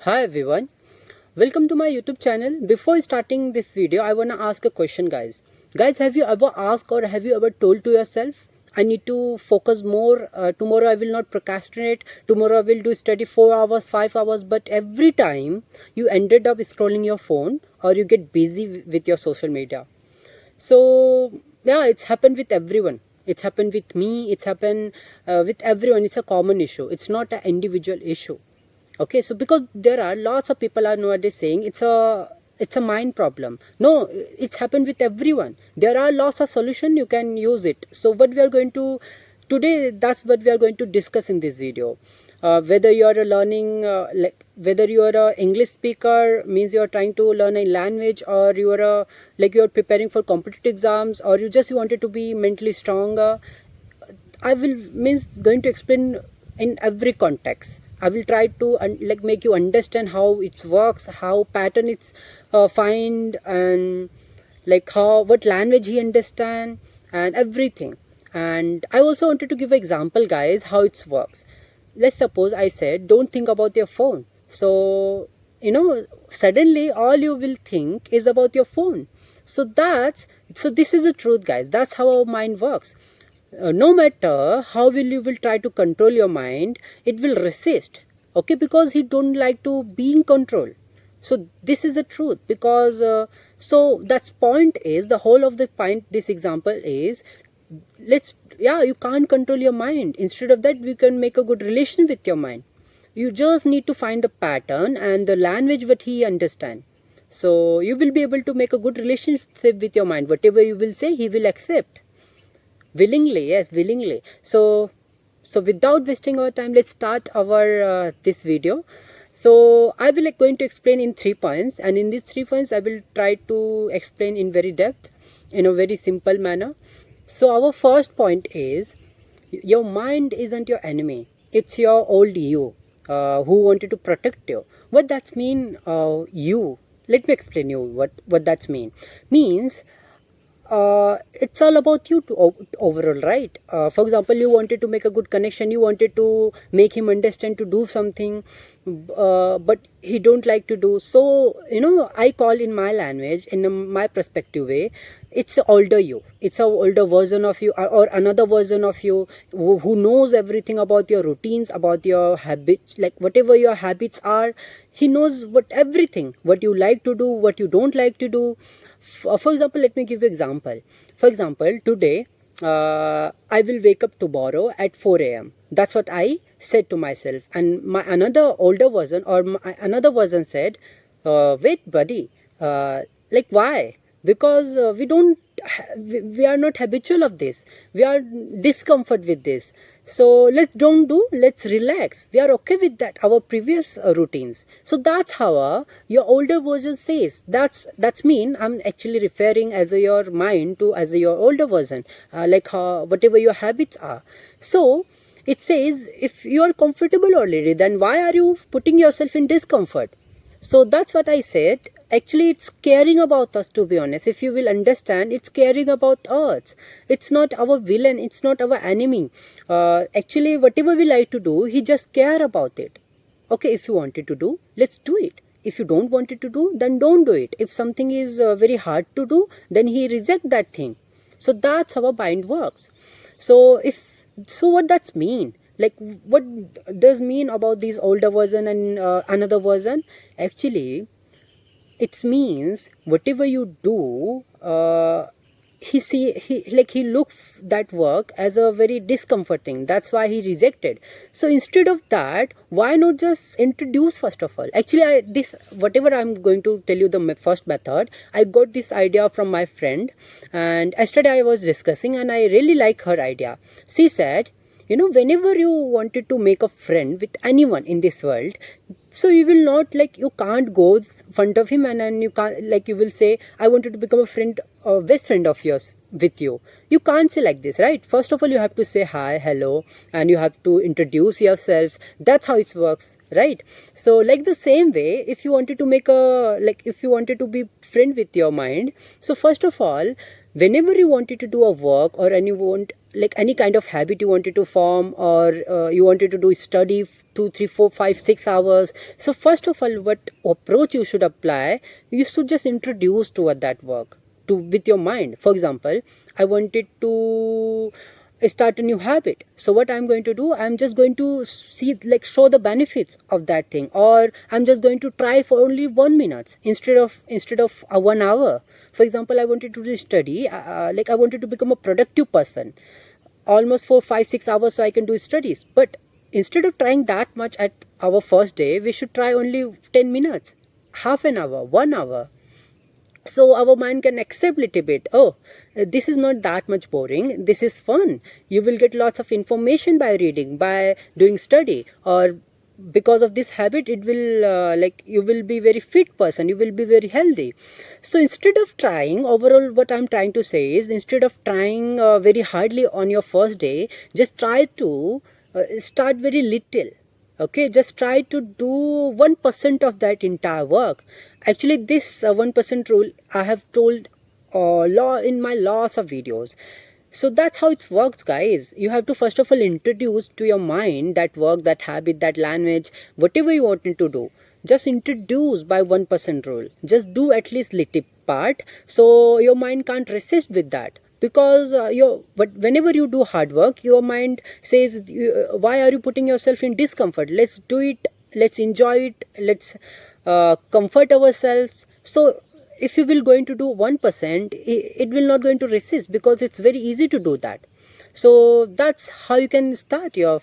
Hi everyone, welcome to my YouTube channel. Before starting this video, I wanna ask a question, guys. Guys, have you ever asked or have you ever told to yourself, I need to focus more. Tomorrow I will not procrastinate. Tomorrow I will do study 4 hours, 5 hours. But every time you ended up scrolling your phone or you get busy with your social media. So yeah, it's happened with everyone. It's happened with me. It's happened with everyone. It's a common issue. It's not an individual issue. Okay, so because there are lots of people are nowadays saying it's a mind problem. No, it's happened with everyone. There are lots of solution, you can use it. So what we are going to today, that's what we are going to discuss in this video. Whether you are learning whether you are a English speaker, means you are trying to learn a language, or you are you are preparing for competitive exams, or you just wanted to be mentally stronger. I will means going to explain in every context. I will try to make you understand how it works, how pattern it's find, and like how what language he understand and everything. And I also wanted to give an example, guys, how it works. Let's suppose I said don't think about your phone. So suddenly all you will think is about your phone. So this is the truth, guys. That's how our mind works. No matter how will try to control your mind, it will resist. Okay, because he don't like to be in control. So this is the truth. Because so that's point is the whole of the point. This example is, let's yeah, you can't control your mind. Instead of that, we can make a good relation with your mind. You just need to find the pattern and the language what he understand. So you will be able to make a good relationship with your mind. Whatever you will say, he will accept willingly. Yes, willingly. So without wasting our time, let's start our this video. So I will going to explain in 3 points, and in these 3 points I will try to explain in very depth, in a very simple manner. So our first point is, your mind isn't your enemy, it's your old you, who wanted to protect you. What that's mean? You Let me explain you what that's means. It's all about you to overall, right? For example, you wanted to make a good connection, you wanted to make him understand to do something, but he don't like to do so. I call in my language, in my perspective way, it's a older you, it's a older version of you, or another version of you, who knows everything about your routines, about your habits, like whatever your habits are. He knows what everything, what you like to do, what you don't like to do. For example, let me give you example. For example, today, I will wake up tomorrow at 4 a.m. That's what I said to myself. And my another older version, or another version said, wait buddy, like why? Because we are not habitual of this, we are discomfort with this. So let's don't do, let's relax, we are okay with that, our previous routines. So that's how your older version says. That's mean I'm actually referring as your mind to as your older version, whatever your habits are. So it says, if you are comfortable already, then why are you putting yourself in discomfort? So that's what I said. Actually, it's caring about us, to be honest. If you will understand, it's caring about us. It's not our villain, it's not our enemy. Actually, whatever we like to do, he just care about it. Okay, if you wanted to do, let's do it. If you don't want it to do, then don't do it. If something is very hard to do, then he reject that thing. So that's how a mind works. So what that's mean? Like, what does mean about this older version and another version? Actually, it means whatever you do, he look that work as a very discomforting. That's why he rejected. So instead of that, why not just introduce first of all? Actually, this whatever I'm going to tell you, the first method, I got this idea from my friend, and yesterday I was discussing, and I really like her idea. She said, whenever you wanted to make a friend with anyone in this world, so you will not, like, you can't go front of him, and then you can't, like, you will say, I wanted to become a friend, a best friend of yours with you. You can't say like this, right? First of all, you have to say hi, hello, and you have to introduce yourself. That's how it works, right? So like the same way, if you wanted to make a, like, if you wanted to be friend with your mind, so first of all, whenever you wanted to do a work, or like any kind of habit you wanted to form, or you wanted to do study 2 3 4 5 6 hours. So first of all, what approach you should apply, you should just introduce toward that work to with your mind. For example, I wanted to start a new habit, so what I'm going to do, I'm just going to see, like, show the benefits of that thing, or I'm just going to try for only 1 minute instead of 1 hour. For example, I wanted to do study, like I wanted to become a productive person almost for 5 6 hours so I can do studies. But instead of trying that much at our first day, we should try only 10 minutes, half an hour, 1 hour, so our mind can accept little bit. Oh, this is not that much boring, this is fun. You will get lots of information by reading, by doing study, or because of this habit, it will like you will be very fit person, you will be very healthy. So instead of trying, overall what I'm trying to say is, instead of trying very hardly on your first day, just try to start very little. Okay, just try to do 1% of that entire work. Actually, this 1% rule I have told law in my lots of videos. So that's how it works, guys. You have to first of all introduce to your mind that work, that habit, that language, whatever you wanted to do. Just introduce by 1% rule. Just do at least little part, so your mind can't resist with that. Because but whenever you do hard work, your mind says, why are you putting yourself in discomfort? Let's do it, let's enjoy it, let's comfort ourselves. So if you will going to do 1%, it will not going to resist, because it's very easy to do that. So that's how you can start your,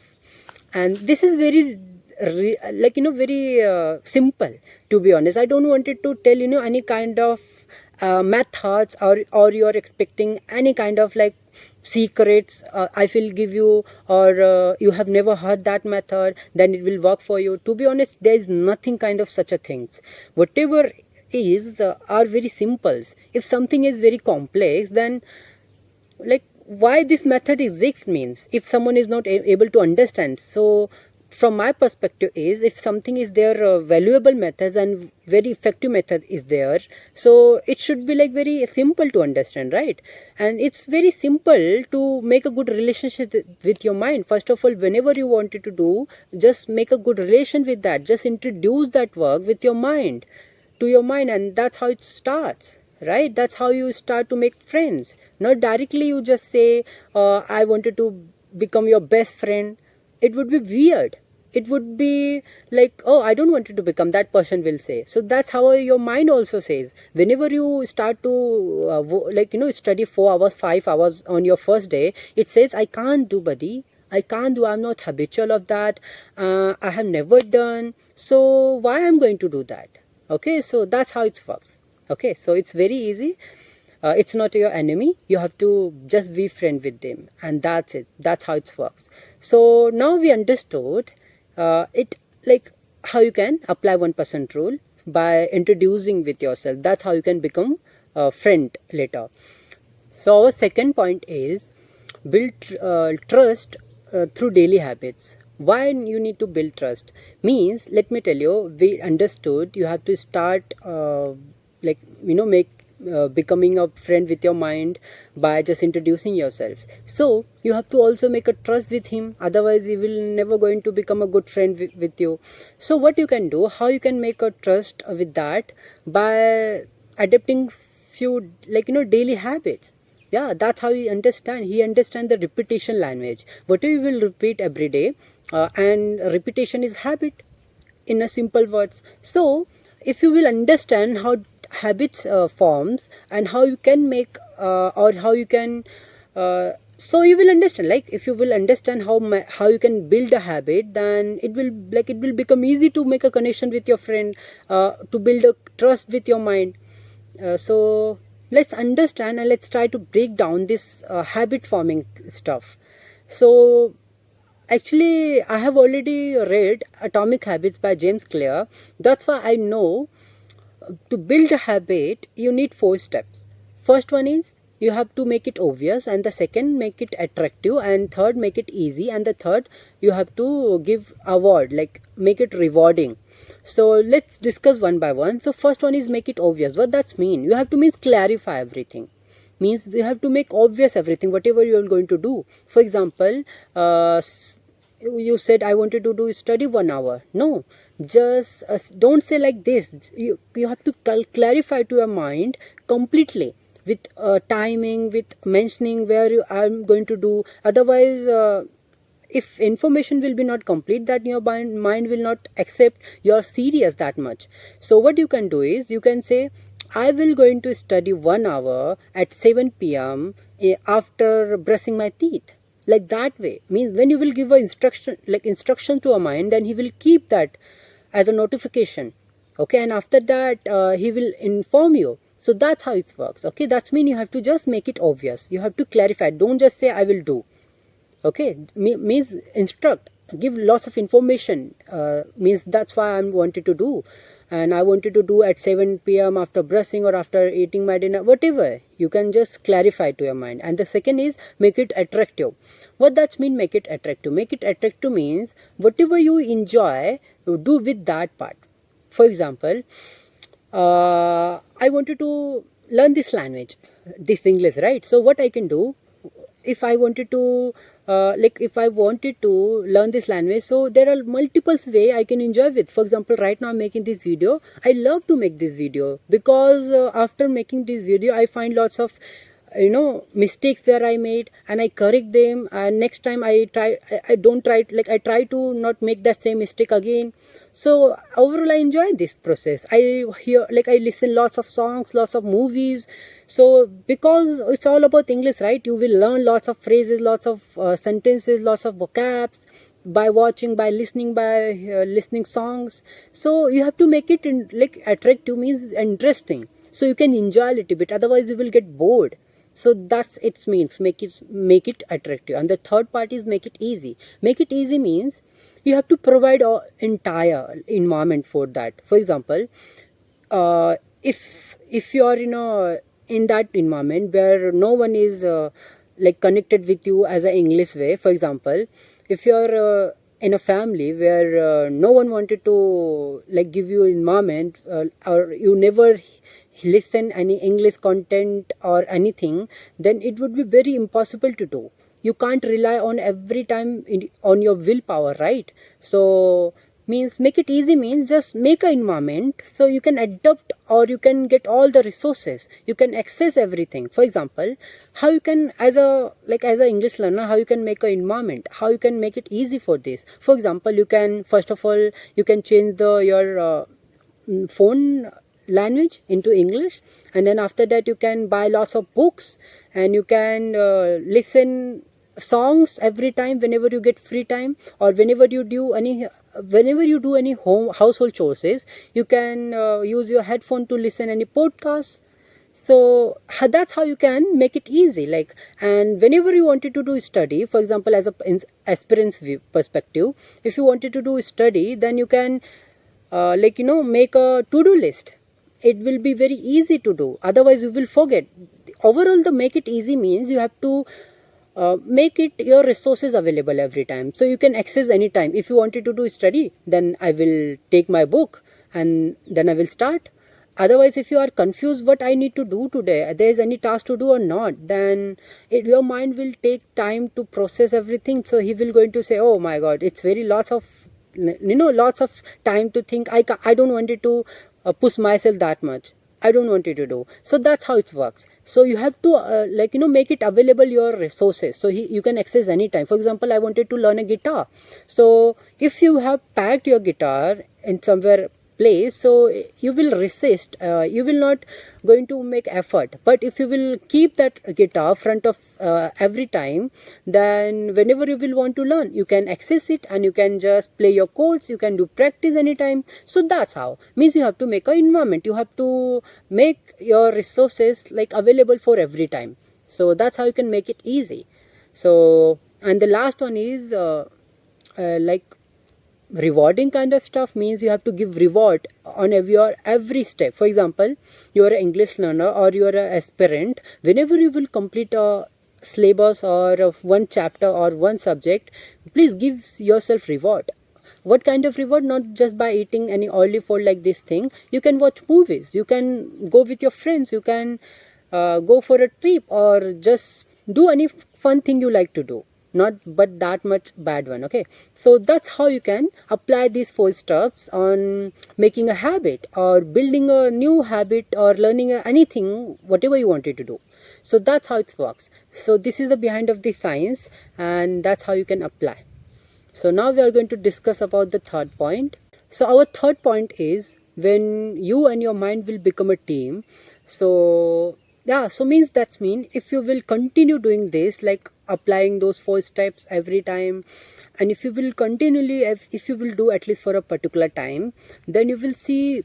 and this is very like very simple. To be honest, I don't wanted to tell any kind of methods, or you're expecting any kind of like secrets I will give you, or you have never heard that method, then it will work for you. To be honest, there is nothing kind of such a things. Whatever is are very simple. If something is very complex, then like why this method exists means, if someone is not able to understand. So from my perspective is, if something is there, valuable methods and very effective method is there, so it should be like very simple to understand, right? And it's very simple to make a good relationship with your mind. First of all, whenever you wanted to do, just make a good relation with that, just introduce that work with your mind, to your mind, and that's how it starts, right? That's how you start to make friends. Not directly you just say, I wanted to become your best friend. It would be weird. It would be like, oh, I don't want to become, that person will say. So that's how your mind also says. Whenever you start to study 4 hours 5 hours on your first day, it says, I can't do, buddy, I can't do, I'm not habitual of that, I have never done, so why I'm going to do that? Okay, so that's how it works. Okay, so it's very easy. It's not your enemy, you have to just be friend with them, and that's it. That's how it works. So now we understood it, like how you can apply 1% rule by introducing with yourself. That's how you can become a friend later. So our second point is build trust through daily habits. Why you need to build trust means, let me tell you, we understood you have to start make becoming a friend with your mind by just introducing yourself. So you have to also make a trust with him, otherwise he will never going to become a good friend with you. So what you can do, how you can make a trust with that, by adapting few daily habits. Yeah, that's how he understand the repetition language. What you will repeat every day, and repetition is habit in a simple words. So if you will understand how habits forms, and how you can make or how you can so you will understand, like if you will understand how you can build a habit, then it will become easy to make a connection with your friend, to build a trust with your mind. So let's understand, and let's try to break down this habit forming stuff. So actually, I have already read Atomic Habits by James Clear. That's why I know to build a habit, you need 4 steps. First one is, you have to make it obvious, and the second, make it attractive, and third, make it easy, and the third, you have to give award, like make it rewarding. So let's discuss one by one. So first one is make it obvious. What that's mean? You have to means clarify everything. means we have to make obvious everything whatever you are going to do. For example, you said I wanted to do study 1 hour. No, just don't say like this. You have to clarify to your mind completely with timing, with mentioning where you are going to do. Otherwise, if information will be not complete, that your mind will not accept you're serious that much. So what you can do is you can say I will going to study 1 hour at 7 p.m. After brushing my teeth. Like that way means when you will give a instruction to a mind, then he will keep that as a notification. Okay, and after that he will inform you. So that's how it works. Okay, that's mean you have to just make it obvious. You have to clarify. Don't just say I will do. Okay, means instruct, give lots of information. Means that's why I wanted to do, and I wanted to do at 7 p.m. after brushing or after eating my dinner, whatever. You can just clarify to your mind. And the second is make it attractive. What that's mean, make it attractive? Make it attractive means whatever you enjoy, you do with that part. For example, I wanted to learn this language, this English, right? So what I can do, if I wanted to if I wanted to learn this language, so there are multiple way I can enjoy with. For example, right now I'm making this video. I love to make this video because after making this video I find lots of mistakes where I made, and I correct them, and next time I don't try, like I try to not make that same mistake again. So overall I enjoy this process. I hear, like I listen lots of songs, lots of movies. So because it's all about English, right? You will learn lots of phrases, lots of sentences, lots of vocabs by watching, by listening, by listening songs. So you have to make it like attractive means interesting, so you can enjoy a little bit, otherwise you will get bored. So that's its means, make it attractive. And the third part is make it easy. Make it easy means you have to provide a entire environment for that. For example, if you are in that environment where no one is like connected with you as an English way. For example, if you are in a family where no one wanted to like give you environment, or you never listen any English content or anything, then it would be very impossible to do. You can't rely on every time on your willpower, right? So means make it easy means just make an environment so you can adapt, or you can get all the resources, you can access everything. For example, how you can as a English learner, how you can make an environment, how you can make it easy for this. For example, you can first of all you can change your phone language into English, and then after that you can buy lots of books, and you can listen songs every time whenever you get free time, or whenever you do any home household chores. You can use your headphone to listen any podcasts. So that's how you can make it easy. Like, and whenever you wanted to do study, for example, as a aspirant's perspective, if you wanted to do study, then you can make a to-do list. It will be very easy to do, otherwise you will forget. Overall, the make it easy means you have to make it your resources available every time, so you can access anytime. If you wanted to do study, then I will take my book and then I will start. Otherwise, if you are confused what I need to do today, there is any task to do or not, then your mind will take time to process everything. So he will going to say, oh my god, it's very lots of time to think. I don't want it to push myself that much. I don't want it to do. So that's how it works. So you have to make it available your resources, so you can access anytime. For example, I wanted to learn a guitar. So if you have packed your guitar in somewhere place, so you will resist, you will not going to make effort. But if you will keep that guitar front of every time, then whenever you will want to learn, you can access it and you can just play your chords, you can do practice anytime. So that's how means you have to make an environment, you have to make your resources like available for every time. So that's how you can make it easy. So, and the last one is like rewarding kind of stuff, means you have to give reward on your every step. For example, you are an English learner or you are an aspirant. Whenever you will complete a syllabus or one chapter or one subject, please give yourself reward. What kind of reward? Not just by eating any oily food like this thing. You can watch movies, you can go with your friends, you can go for a trip, or just do any fun thing you like to do, not but that much bad one. Okay, so that's how you can apply these 4 steps on making a habit, or building a new habit, or learning anything whatever you wanted to do. So that's how it works. So this is the behind of the science, and that's how you can apply. So now we are going to discuss about the third point. So our third point is when you and your mind will become a team. So yeah, so means that's mean if you will continue doing this, like applying those 4 steps every time, and if you will continually, if you will do at least for a particular time, then you will see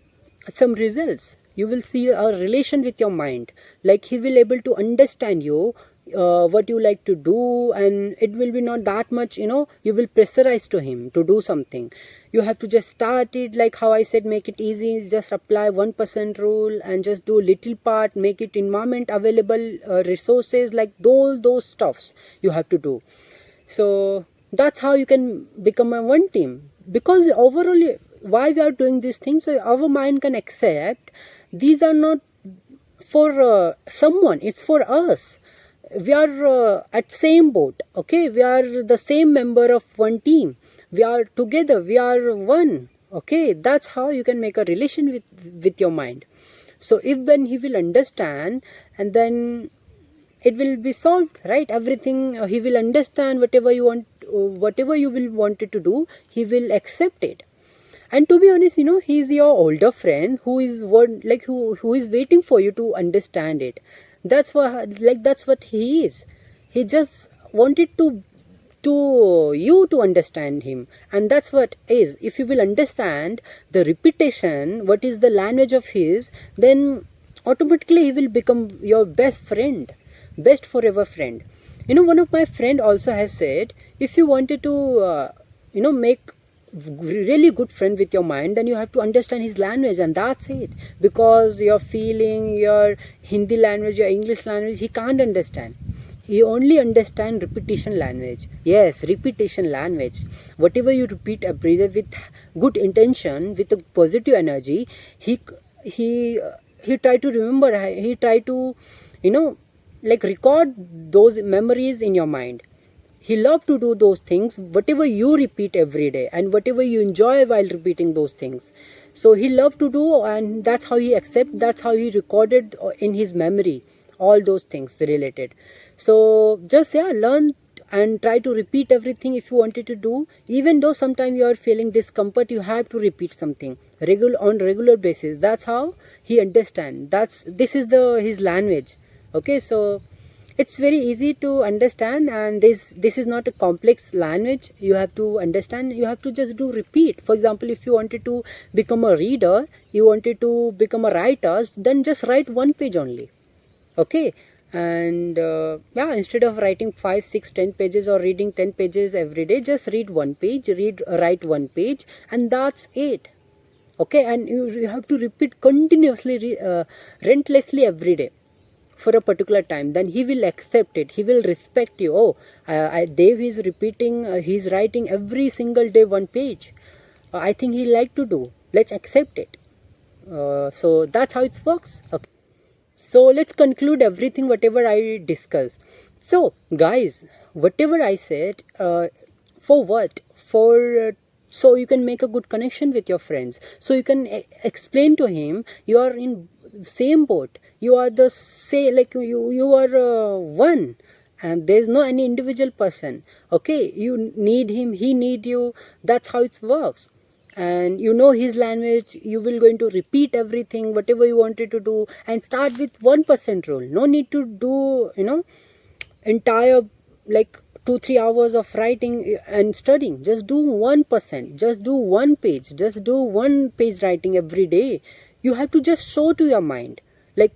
some results. You will see a relation with your mind, like he will able to understand you, what you like to do, and it will be not that much, you will pressurize to him to do something. You have to just start it, like how I said, make it easy, just apply 1% rule and just do little part, make it environment available, resources, like those stuffs you have to do. So that's how you can become a one team, because overall why we are doing these things, so our mind can accept these are not for someone, it's for us. We are at same boat. Okay, we are the same member of one team, we are together, we are one. Okay, that's how you can make a relation with your mind. So if when he will understand, and then it will be solved, right? Everything, he will understand whatever you want, whatever you will wanted to do, he will accept it. And to be honest, he's your older friend who is what, like who is waiting for you to understand it. That's what he is. He just wanted to you to understand him, and that's what is. If you will understand the repetition, what is the language of his, then automatically he will become your best friend, best forever friend. One of my friend also has said, if you wanted to make really good friend with your mind, then you have to understand his language, and that's it. Because your feeling, your Hindi language, your English language, he can't understand. He only understand repetition language. Yes, repetition language. Whatever you repeat every day with good intention, with a positive energy, he try to remember, he try to like record those memories in your mind. He loved to do those things, whatever you repeat every day, and whatever you enjoy while repeating those things. So he loved to do, and that's how he accept, that's how he recorded in his memory all those things related. So just learn and try to repeat everything if you wanted to do. Even though sometimes you are feeling discomfort, you have to repeat something on regular basis. That's how he understand. This is his language. Okay, so it's very easy to understand, and this is not a complex language. You have to understand, you have to just do repeat. For example, if you wanted to become a reader, you wanted to become a writer, then just write 1 page only. Okay, and instead of writing 5, 6, 10 pages, or reading 10 pages every day, just read 1 page, write 1 page, and that's it. Okay, and you have to repeat continuously, relentlessly every day for a particular time. Then he will accept it, he will respect you. Oh, Dave is repeating, he's writing every single day 1 page. I think he like to do, let's accept it. So that's how it works. Okay, so let's conclude everything whatever I discussed. So guys, whatever I said, for what, for so you can make a good connection with your friends, so you can explain to him you are in same boat, you are the say, like you are one, and there's no any individual person. Okay, you need him, he need you. That's how it works. And his language, you will going to repeat everything whatever you wanted to do, and start with 1% rule. No need to do entire like 2-3 hours of writing and studying. Just do 1%, just do 1 page, just do 1 page writing every day. You have to just show to your mind, like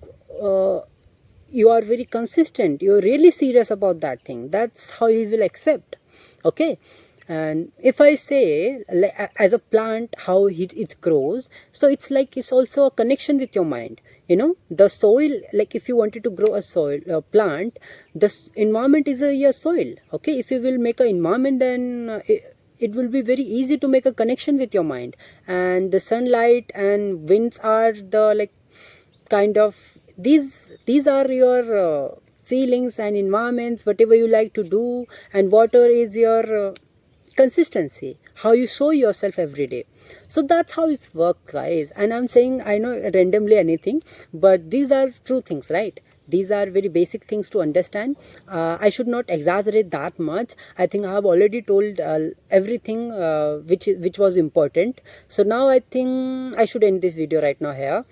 you are very consistent, you're really serious about that thing. That's how he will accept. Okay, and if I say as a plant how it grows, so it's like it's also a connection with your mind. The soil, like if you wanted to grow a plant, this environment is your soil. Okay, if you will make an environment, then it will be very easy to make a connection with your mind. And the sunlight and winds are the like kind of these are your feelings and environments, whatever you like to do, and whatever is your consistency, how you show yourself every day. So that's how it works, guys. And I'm saying, I know randomly anything, but these are true things, right? These are very basic things to understand. I should not exaggerate that much. I think I have already told everything which was important. So now I think I should end this video right now here.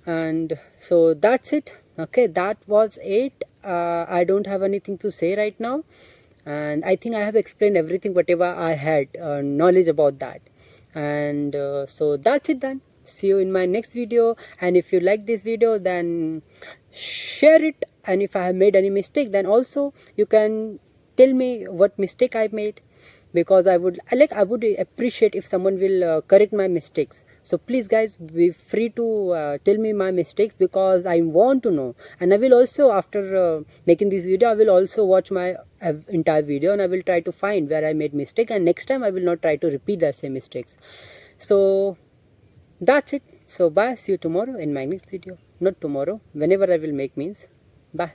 And so that's it. Okay, that was it. I don't have anything to say right now, and I think I have explained everything whatever I had knowledge about that. And so that's it then. See you in my next video. And if you like this video, then share it. And if I have made any mistake, then also you can tell me what mistake I made, because I would appreciate if someone will correct my mistakes. So please guys, be free to tell me my mistakes, because I want to know. And I will also, after making this video, I will also watch my entire video, and I will try to find where I made mistake, and next time I will not try to repeat that same mistakes. So that's it. So bye, see you tomorrow in my next video. Not tomorrow, whenever I will make means. Bye.